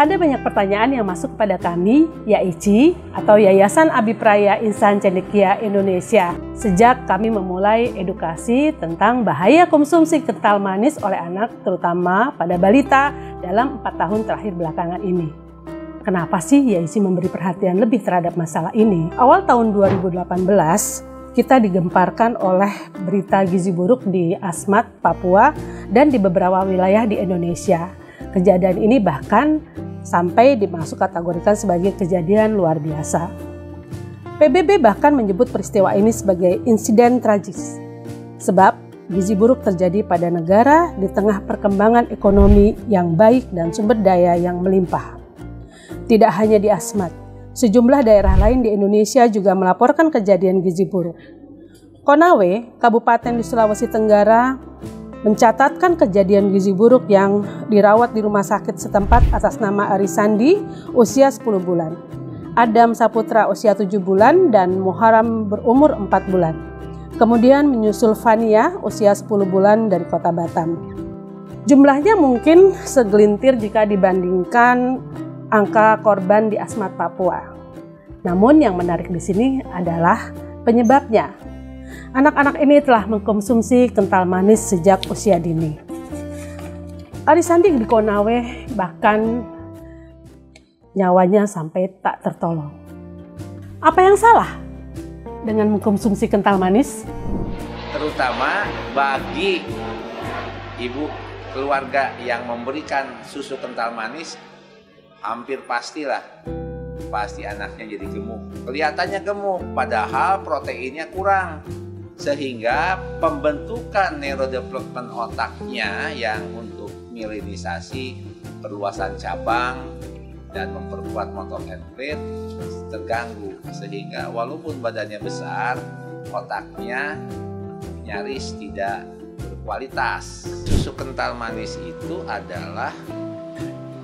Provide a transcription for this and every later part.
Ada banyak pertanyaan yang masuk kepada kami, YAICI atau Yayasan Abipraya Insan Cendekia Indonesia, sejak kami memulai edukasi tentang bahaya konsumsi kental manis oleh anak, terutama pada balita dalam 4 tahun terakhir belakangan ini. Kenapa sih YAICI memberi perhatian lebih terhadap masalah ini? Awal tahun 2018, kita digemparkan oleh berita gizi buruk di Asmat, Papua, dan di beberapa wilayah di Indonesia. Kejadian ini bahkan sampai dimasuk kategorikan sebagai kejadian luar biasa. PBB bahkan menyebut peristiwa ini sebagai insiden tragis. Sebab gizi buruk terjadi pada negara di tengah perkembangan ekonomi yang baik dan sumber daya yang melimpah. Tidak hanya di Asmat, sejumlah daerah lain di Indonesia juga melaporkan kejadian gizi buruk. Konawe, kabupaten di Sulawesi Tenggara, mencatatkan kejadian gizi buruk yang dirawat di rumah sakit setempat atas nama Arisandi usia 10 bulan, Adam Saputra usia 7 bulan, dan Muharam berumur 4 bulan. Kemudian menyusul Fania usia 10 bulan dari kota Batam. Jumlahnya mungkin segelintir jika dibandingkan angka korban di Asmat, Papua. Namun yang menarik di sini adalah penyebabnya. Anak-anak ini telah mengkonsumsi kental manis sejak usia dini. Arisandi di Konawe bahkan nyawanya sampai tak tertolong. Apa yang salah dengan mengkonsumsi kental manis? Terutama bagi ibu keluarga yang memberikan susu kental manis, hampir pasti anaknya jadi gemuk. Kelihatannya gemuk, padahal proteinnya kurang. Sehingga pembentukan neurodevelopment otaknya yang untuk myelinisasi, perluasan cabang, dan memperkuat motor and plate terganggu. Sehingga walaupun badannya besar, otaknya nyaris tidak berkualitas. Susu kental manis itu adalah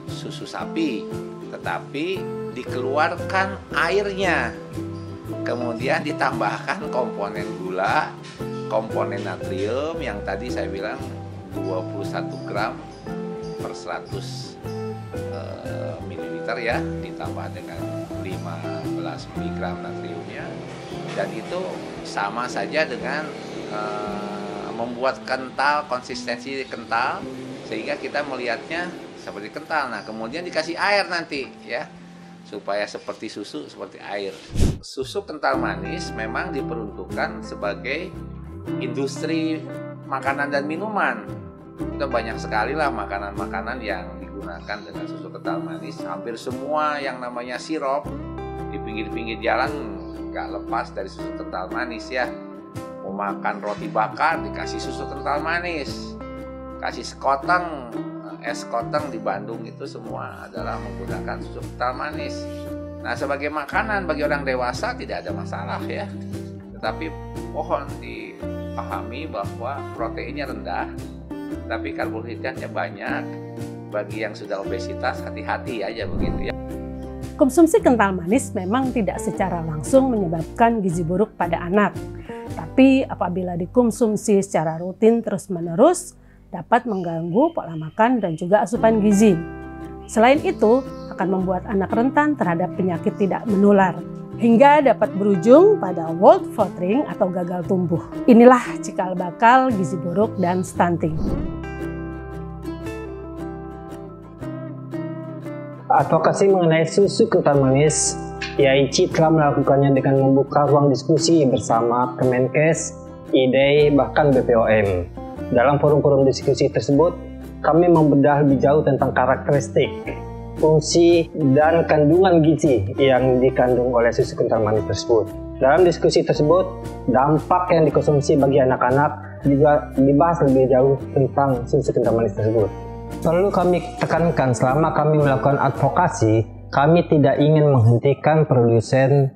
susu sapi, tetapi dikeluarkan airnya. Kemudian ditambahkan komponen gula, komponen natrium yang tadi saya bilang 21 gram per 100 ml ya, ditambah dengan 15 mg natriumnya, dan itu sama saja dengan membuat kental, konsistensi kental, sehingga kita melihatnya seperti kental. Nah, kemudian dikasih air nanti ya, supaya seperti susu, seperti air. Susu kental manis memang diperuntukkan sebagai industri makanan dan minuman. Kita banyak sekali lah makanan-makanan yang digunakan dengan susu kental manis. Hampir semua yang namanya sirup di pinggir-pinggir jalan nggak lepas dari susu kental manis ya. Mau makan roti bakar dikasih susu kental manis, kasih sekoteng, es koteng di Bandung itu semua adalah menggunakan susu kental manis. Nah, sebagai makanan bagi orang dewasa tidak ada masalah ya. Tetapi mohon dipahami bahwa proteinnya rendah, tapi karbohidratnya banyak. Bagi yang sudah obesitas, hati-hati aja begitu ya. Konsumsi kental manis memang tidak secara langsung menyebabkan gizi buruk pada anak. Tapi apabila dikonsumsi secara rutin terus-menerus, dapat mengganggu pola makan dan juga asupan gizi. Selain itu, akan membuat anak rentan terhadap penyakit tidak menular, hingga dapat berujung pada Wolff Floating atau gagal tumbuh. Inilah cikal bakal gizi buruk dan stunting. Advokasi mengenai susu kental manis, YAICI telah melakukannya dengan membuka ruang diskusi bersama Kemenkes, IDEI, bahkan BPOM. Dalam forum-forum diskusi tersebut, kami membedah lebih jauh tentang karakteristik, fungsi, dan kandungan gizi yang dikandung oleh susu kental manis tersebut. Dalam diskusi tersebut, dampak yang dikonsumsi bagi anak-anak juga dibahas lebih jauh tentang susu kental manis tersebut. Perlu kami tekankan, selama kami melakukan advokasi, kami tidak ingin menghentikan produsen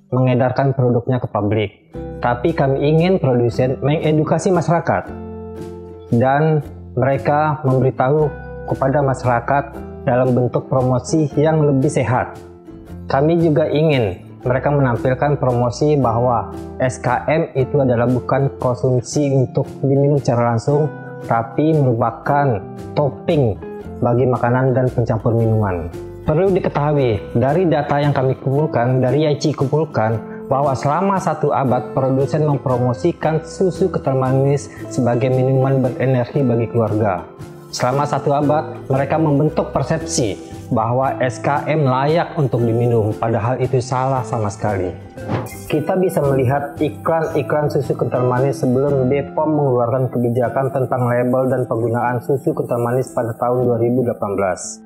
mengedarkan produknya ke publik. Tapi kami ingin produsen mengedukasi masyarakat dan mereka memberitahu kepada masyarakat dalam bentuk promosi yang lebih sehat. Kami juga ingin mereka menampilkan promosi bahwa SKM itu adalah bukan konsumsi untuk diminum secara langsung, tapi merupakan topping bagi makanan dan pencampur minuman. Perlu diketahui, dari data yang kami kumpulkan, dari YAICI kumpulkan, bahwa selama 1 abad produsen mempromosikan susu kental manis sebagai minuman berenergi bagi keluarga. Selama 1 abad, mereka membentuk persepsi bahwa SKM layak untuk diminum, padahal itu salah sama sekali. Kita bisa melihat iklan-iklan susu kental manis sebelum BPOM mengeluarkan kebijakan tentang label dan penggunaan susu kental manis pada tahun 2018.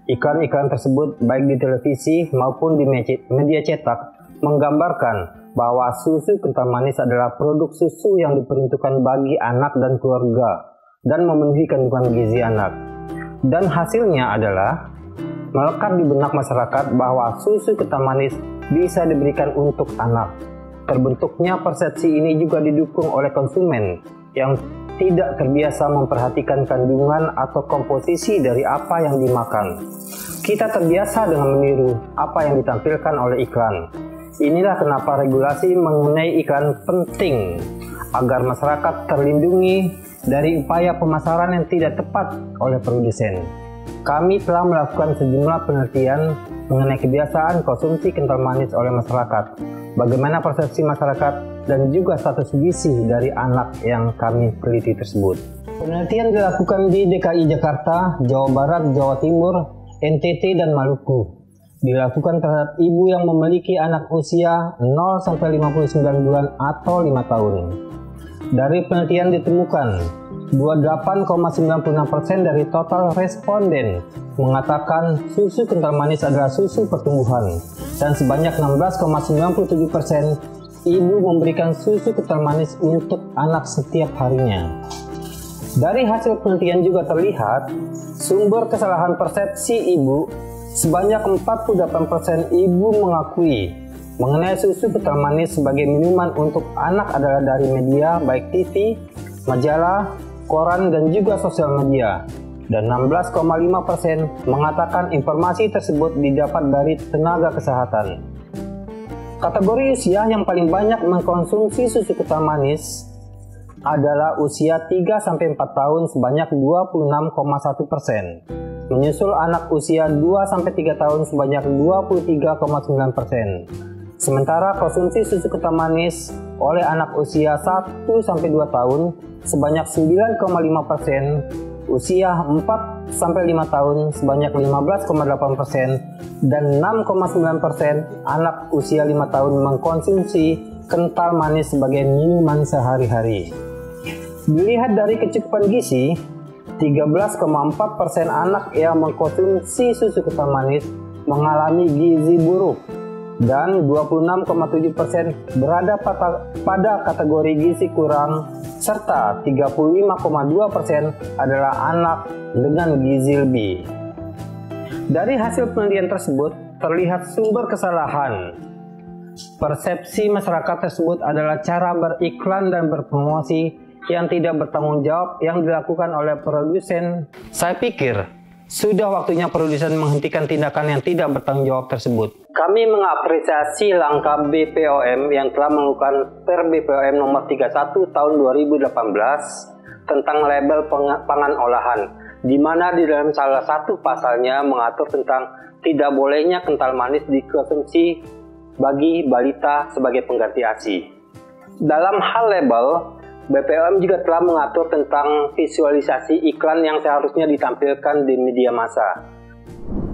Iklan-iklan tersebut baik di televisi maupun di media cetak menggambarkan bahwa susu kental manis adalah produk susu yang diperuntukkan bagi anak dan keluarga dan memenuhi kandungan gizi anak. Dan hasilnya adalah melekat di benak masyarakat bahwa susu kental manis bisa diberikan untuk anak. Terbentuknya persepsi ini juga didukung oleh konsumen yang tidak terbiasa memperhatikan kandungan atau komposisi dari apa yang dimakan. Kita terbiasa dengan meniru apa yang ditampilkan oleh iklan. Inilah kenapa regulasi mengenai iklan penting, agar masyarakat terlindungi dari upaya pemasaran yang tidak tepat oleh produsen. Kami telah melakukan sejumlah penelitian mengenai kebiasaan konsumsi kental manis oleh masyarakat, bagaimana persepsi masyarakat, dan juga status gizi dari anak yang kami teliti tersebut. Penelitian dilakukan di DKI Jakarta, Jawa Barat, Jawa Timur, NTT, dan Maluku. Dilakukan terhadap ibu yang memiliki anak usia 0-59 bulan atau 5 tahun. Dari penelitian ditemukan 28,96% dari total responden mengatakan susu kental manis adalah susu pertumbuhan, dan sebanyak 16,97% ibu memberikan susu kental manis untuk anak setiap harinya. Dari hasil penelitian juga terlihat sumber kesalahan persepsi ibu, sebanyak 48% ibu mengakui mengenai susu kental manis sebagai minuman untuk anak adalah dari media baik TV, majalah, koran, dan juga sosial media, dan 16,5% mengatakan informasi tersebut didapat dari tenaga kesehatan. Kategori usia yang paling banyak mengkonsumsi susu kental manis adalah usia 3-4 tahun sebanyak 26,1%, menyusul anak usia 2-3 tahun sebanyak 23,9%. Sementara konsumsi susu kental manis oleh anak usia 1-2 tahun sebanyak 9,5%, usia 4-5 tahun sebanyak 15,8%, dan 6,9% anak usia 5 tahun mengkonsumsi kental manis sebagai minuman sehari-hari. Dilihat dari kecukupan gizi, 13,4% anak yang mengkonsumsi susu kental manis mengalami gizi buruk, dan 26,7% berada pada kategori gizi kurang, serta 35,2% adalah anak dengan gizi lebih. Dari hasil penelitian tersebut terlihat sumber kesalahan. Persepsi masyarakat tersebut adalah cara beriklan dan berpromosi yang tidak bertanggung jawab yang dilakukan oleh produsen. Saya pikir sudah waktunya produsen menghentikan tindakan yang tidak bertanggung jawab tersebut. Kami mengapresiasi langkah BPOM yang telah melakukan Per BPOM nomor 31 tahun 2018 tentang label pangan olahan, di mana di dalam salah satu pasalnya mengatur tentang tidak bolehnya kental manis dikonsumsi bagi balita sebagai pengganti ASI. Dalam hal label, BPOM juga telah mengatur tentang visualisasi iklan yang seharusnya ditampilkan di media massa.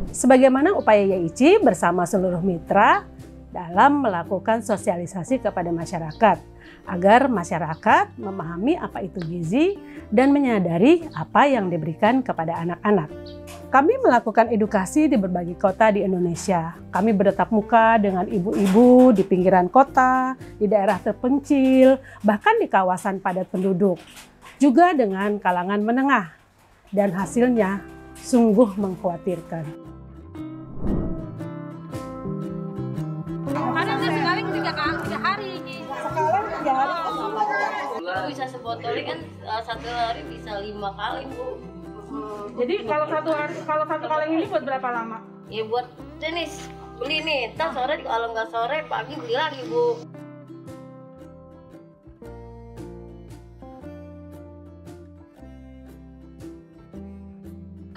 Sebagaimana upaya YAICI bersama seluruh mitra dalam melakukan sosialisasi kepada masyarakat, agar masyarakat memahami apa itu gizi dan menyadari apa yang diberikan kepada anak-anak. Kami melakukan edukasi di berbagai kota di Indonesia. Kami bertatap muka dengan ibu-ibu di pinggiran kota, di daerah terpencil, bahkan di kawasan padat penduduk, juga dengan kalangan menengah, dan hasilnya sungguh mengkhawatirkan. Kadang sekali 3 hari. Sekarang 3 hari. Bisa sebotol kan 1 hari bisa 5 kali, Bu. Jadi kalau satu kaleng ini buat berapa lama? Ya buat jenis beli nih, ntar sore kalau nggak sore pagi beli lagi, Bu.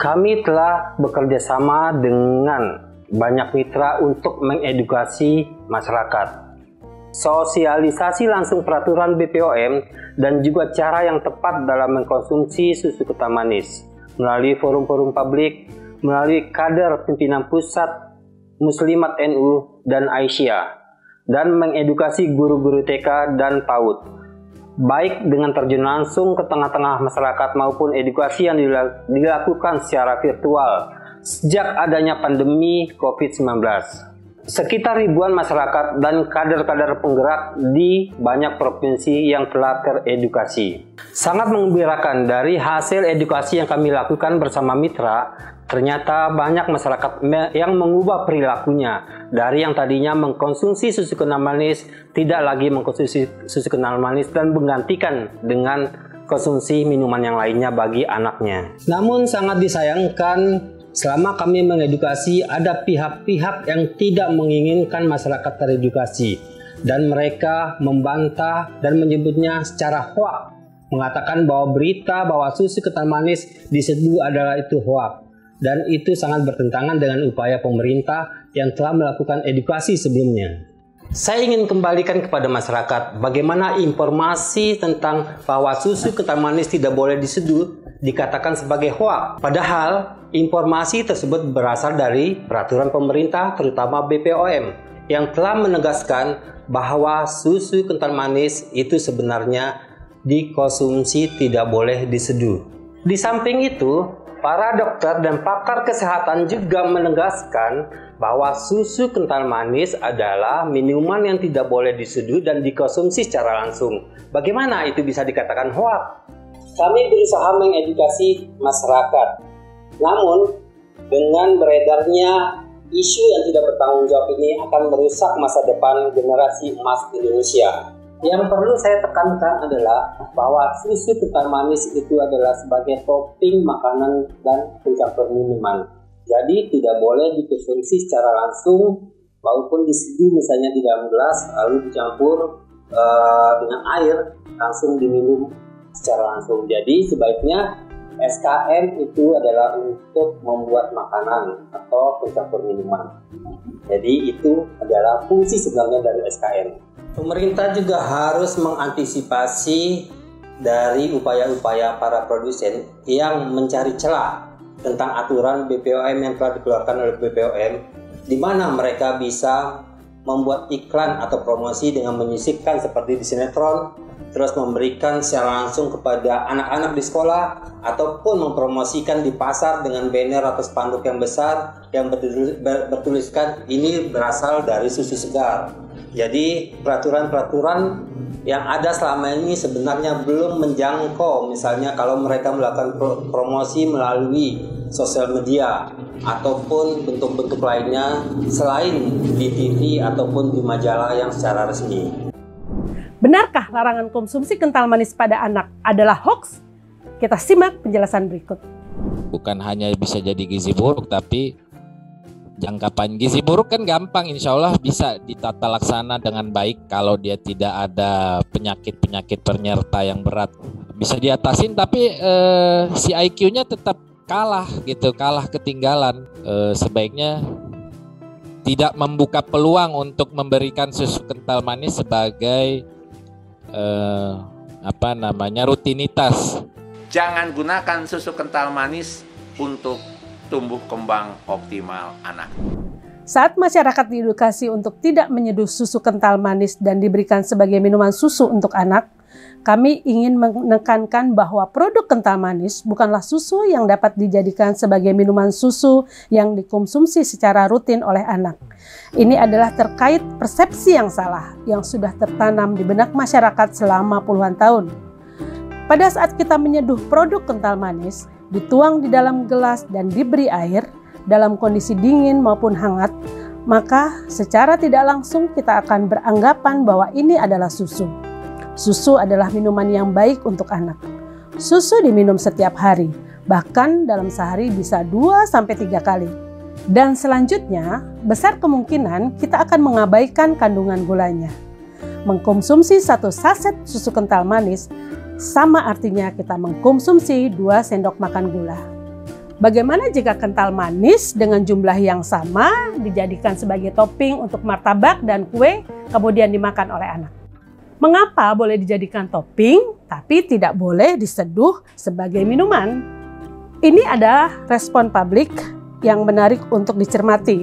Kami telah bekerja sama dengan banyak mitra untuk mengedukasi masyarakat. Sosialisasi langsung peraturan BPOM dan juga cara yang tepat dalam mengkonsumsi susu kental manis melalui forum-forum publik, melalui kader pimpinan pusat Muslimat NU dan Aisyah, dan mengedukasi guru-guru TK dan PAUD, baik dengan terjun langsung ke tengah-tengah masyarakat maupun edukasi yang dilakukan secara virtual sejak adanya pandemi COVID-19. Sekitar ribuan masyarakat dan kader-kader penggerak di banyak provinsi yang telah teredukasi. Sangat menggembirakan dari hasil edukasi yang kami lakukan bersama mitra, ternyata banyak masyarakat yang mengubah perilakunya dari yang tadinya mengkonsumsi susu kental manis tidak lagi mengkonsumsi susu kental manis dan menggantikan dengan konsumsi minuman yang lainnya bagi anaknya. Namun sangat disayangkan selama kami mengedukasi ada pihak-pihak yang tidak menginginkan masyarakat teredukasi dan mereka membantah dan menyebutnya secara hoaks, mengatakan bahwa berita bahwa susu kental manis diseduh adalah itu hoaks. Dan itu sangat bertentangan dengan upaya pemerintah yang telah melakukan edukasi sebelumnya. Saya ingin kembalikan kepada masyarakat bagaimana informasi tentang bahwa susu kental manis tidak boleh diseduh dikatakan sebagai hoaks. Padahal informasi tersebut berasal dari peraturan pemerintah terutama BPOM yang telah menegaskan bahwa susu kental manis itu sebenarnya dikonsumsi tidak boleh diseduh. Di samping itu, para dokter dan pakar kesehatan juga menegaskan bahwa susu kental manis adalah minuman yang tidak boleh diseduh dan dikonsumsi secara langsung. Bagaimana itu bisa dikatakan hoaks? Kami berusaha mengedukasi masyarakat. Namun, dengan beredarnya isu yang tidak bertanggung jawab ini akan merusak masa depan generasi emas Indonesia. Yang perlu saya tekankan adalah bahwa susu kental manis itu adalah sebagai topping makanan dan pencampur minuman. Jadi tidak boleh dikonsumsi secara langsung maupun diseduh misalnya di dalam gelas lalu dicampur dengan air langsung diminum secara langsung. Jadi sebaiknya SKM itu adalah untuk membuat makanan atau pencampur minuman. Jadi itu adalah fungsi sebenarnya dari SKM. Pemerintah juga harus mengantisipasi dari upaya-upaya para produsen yang mencari celah tentang aturan BPOM yang telah dikeluarkan oleh BPOM, di mana mereka bisa membuat iklan atau promosi dengan menyisipkan seperti di sinetron, terus memberikan secara langsung kepada anak-anak di sekolah, ataupun mempromosikan di pasar dengan banner atau spanduk yang besar yang bertuliskan ini berasal dari susu segar. Jadi peraturan-peraturan yang ada selama ini sebenarnya belum menjangkau, misalnya kalau mereka melakukan promosi melalui sosial media ataupun bentuk-bentuk lainnya selain di TV ataupun di majalah yang secara resmi. Benarkah larangan konsumsi kental manis pada anak adalah hoaks? Kita simak penjelasan berikut. Bukan hanya bisa jadi gizi buruk, tapi jangkapan gizi buruk kan gampang, insya Allah bisa ditata laksana dengan baik kalau dia tidak ada penyakit-penyakit penyerta yang berat. Bisa diatasin, tapi si IQ-nya tetap kalah gitu, kalah ketinggalan. Sebaiknya tidak membuka peluang untuk memberikan susu kental manis sebagai rutinitas. Jangan gunakan susu kental manis untuk tumbuh kembang optimal anak. Saat masyarakat diedukasi untuk tidak menyeduh susu kental manis dan diberikan sebagai minuman susu untuk anak, kami ingin menekankan bahwa produk kental manis bukanlah susu yang dapat dijadikan sebagai minuman susu yang dikonsumsi secara rutin oleh anak. Ini adalah terkait persepsi yang salah yang sudah tertanam di benak masyarakat selama puluhan tahun. Pada saat kita menyeduh produk kental manis, dituang di dalam gelas dan diberi air dalam kondisi dingin maupun hangat, maka secara tidak langsung kita akan beranggapan bahwa ini adalah susu. Susu adalah minuman yang baik untuk anak. Susu diminum setiap hari, bahkan dalam sehari bisa 2-3 kali. Dan selanjutnya, besar kemungkinan kita akan mengabaikan kandungan gulanya. Mengkonsumsi 1 saset susu kental manis sama artinya kita mengkonsumsi 2 sendok makan gula. Bagaimana jika kental manis dengan jumlah yang sama dijadikan sebagai topping untuk martabak dan kue kemudian dimakan oleh anak? Mengapa boleh dijadikan topping tapi tidak boleh diseduh sebagai minuman? Ini ada respon publik yang menarik untuk dicermati.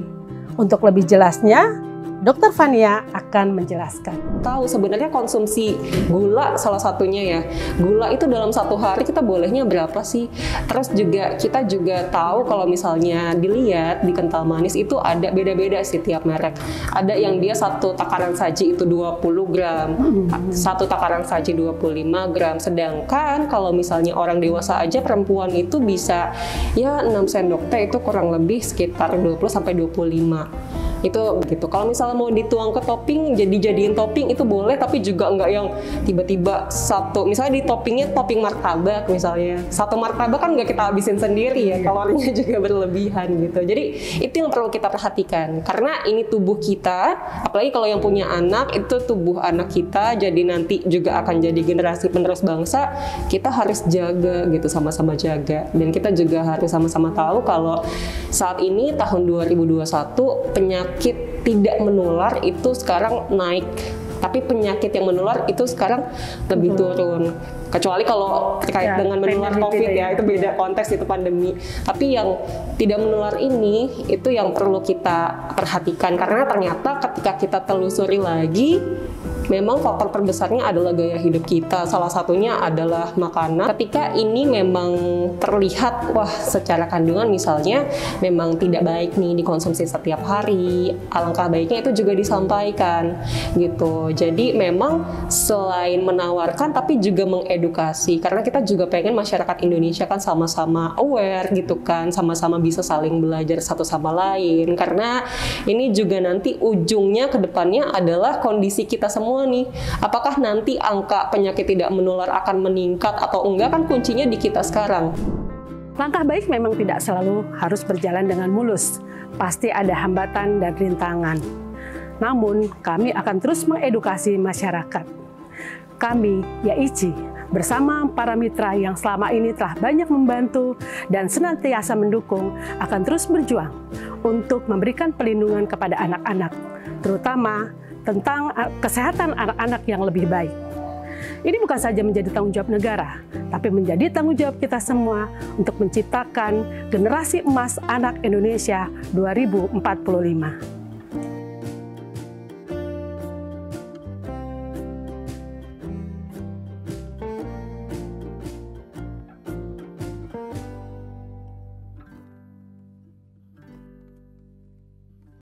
Untuk lebih jelasnya, Dr. Fania akan menjelaskan. Tahu sebenarnya konsumsi gula salah satunya ya. Gula itu dalam satu hari kita bolehnya berapa sih? Terus juga kita juga tahu kalau misalnya dilihat di kental manis itu ada beda-beda sih tiap merek. Ada yang dia satu takaran saji itu 20 gram, satu takaran saji 25 gram. Sedangkan kalau misalnya orang dewasa aja perempuan itu bisa ya 6 sendok teh itu kurang lebih sekitar 20 sampai 25. Itu begitu. Kalau misalnya mau dituang ke topping, jadiin topping itu boleh, tapi juga enggak yang tiba-tiba satu, misalnya di toppingnya topping martabak misalnya. Satu martabak kan enggak kita habisin sendiri ya, kalorinya juga berlebihan gitu. Jadi itu yang perlu kita perhatikan. Karena ini tubuh kita, apalagi kalau yang punya anak, itu tubuh anak kita, jadi nanti juga akan jadi generasi penerus bangsa, kita harus jaga gitu, sama-sama jaga. Dan kita juga harus sama-sama tahu kalau saat ini tahun 2021 penyakit tidak menular itu sekarang naik, tapi penyakit yang menular itu sekarang lebih turun. Kecuali kalau terkait dengan menular COVID ya, itu beda konteks, itu pandemi. Tapi yang tidak menular ini, itu yang perlu kita perhatikan. Karena ternyata ketika kita telusuri lagi, memang faktor terbesarnya adalah gaya hidup kita. Salah satunya adalah makanan. Ketika ini memang terlihat, wah secara kandungan misalnya memang tidak baik nih dikonsumsi setiap hari, alangkah baiknya itu juga disampaikan gitu. Jadi memang selain menawarkan tapi juga mengedukasi. Karena kita juga pengen masyarakat Indonesia kan sama-sama aware gitu kan, sama-sama bisa saling belajar satu sama lain. Karena ini juga nanti ujungnya ke depannya adalah kondisi kita semua nih, apakah nanti angka penyakit tidak menular akan meningkat atau enggak, kan kuncinya di kita sekarang. Langkah baik memang tidak selalu harus berjalan dengan mulus, pasti ada hambatan dan rintangan. Namun kami akan terus mengedukasi masyarakat. Kami, YAICI, bersama para mitra yang selama ini telah banyak membantu dan senantiasa mendukung, akan terus berjuang untuk memberikan perlindungan kepada anak-anak, terutama tentang kesehatan anak-anak yang lebih baik. Ini bukan saja menjadi tanggung jawab negara, tapi menjadi tanggung jawab kita semua untuk menciptakan generasi emas anak Indonesia 2045.